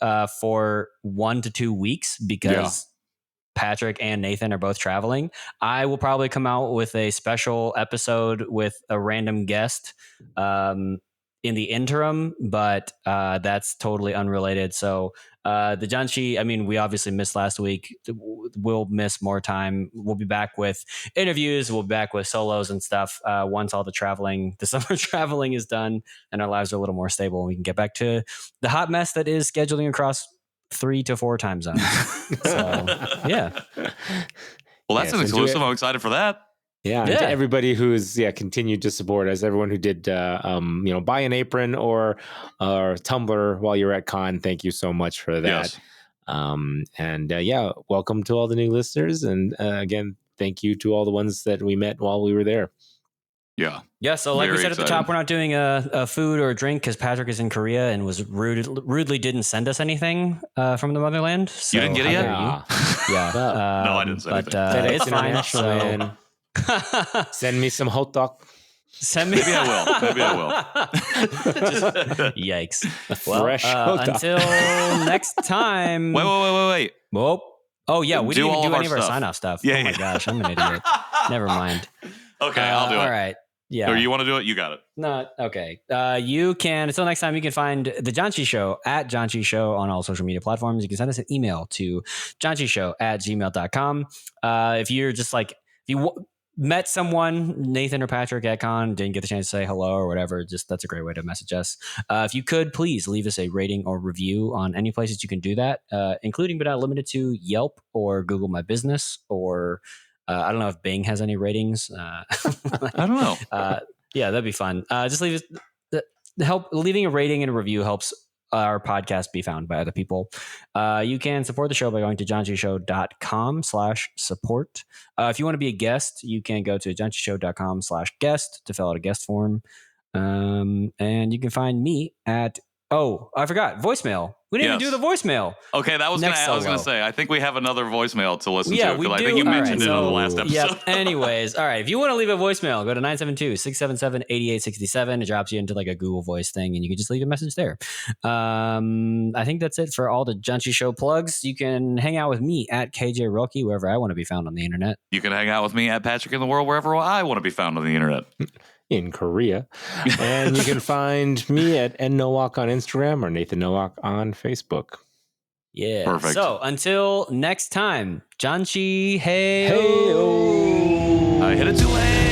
for 1 to 2 weeks because Patrick and Nathan are both traveling. I will probably come out with a special episode with a random guest in the interim, but that's totally unrelated. So the Janchi, I mean, we obviously missed last week. We'll miss more time. We'll be back with interviews. We'll be back with solos and stuff once all the summer traveling is done and our lives are a little more stable, and we can get back to the hot mess that is scheduling across 3 to 4 time zones. So well, that's an exclusive. I'm excited for that. And to everybody who's continued to support us, everyone who did buy an apron or tumbler while you're at KAAN, thank you so much for that. Welcome to all the new listeners, and again, thank you to all the ones that we met while we were there. So like we said at the top, we're not doing a food or a drink because Patrick is in Korea and was rudely didn't send us anything from the motherland. So you didn't get it yet? No, I didn't send anything. It's fine. Send me some hot dog. Maybe I will. Yikes. Well, until next time. Wait. Whoa. Oh yeah, we didn't do any of our stuff. sign-off stuff. Yeah, my gosh, I'm an idiot. Never mind. Okay, I'll do it. All right. Yeah. Or you want to do it? You got it. No, okay. You can, until next time, you can find The Janchi Show at Janchi Show on all social media platforms. You can send us an email to janchishow@gmail.com. If you're just like, if you met someone, Nathan or Patrick at KAAN, didn't get the chance to say hello or whatever, just that's a great way to message us. If you could, please leave us a rating or review on any places you can do that, including but not limited to Yelp or Google My Business or I don't know if Bing has any ratings. I don't know. Yeah, that'd be fun. Just leave leaving a rating and a review helps our podcast be found by other people. You can support the show by going to janchishow.com/support. If you want to be a guest, you can go to janchishow.com/guest to fill out a guest form. And you can find me at, I forgot, voicemail. We didn't even do the voicemail. Okay, I was going to say, I think we have another voicemail to listen to because I think you mentioned it on the last episode. Yeah. Anyways, all right. If you want to leave a voicemail, go to 972-677-8867. It drops you into like a Google Voice thing, and you can just leave a message there. I think that's it for all the Janchi Show plugs. You can hang out with me at KJ Roelke, wherever I want to be found on the internet. You can hang out with me at Patrick in the World, wherever I want to be found on the internet. In Korea. And you can find me at nnowalk on Instagram or Nathan Nowak on Facebook. Yeah. Perfect. So until next time, Janchi, hey. Hey-o. I hit it too late.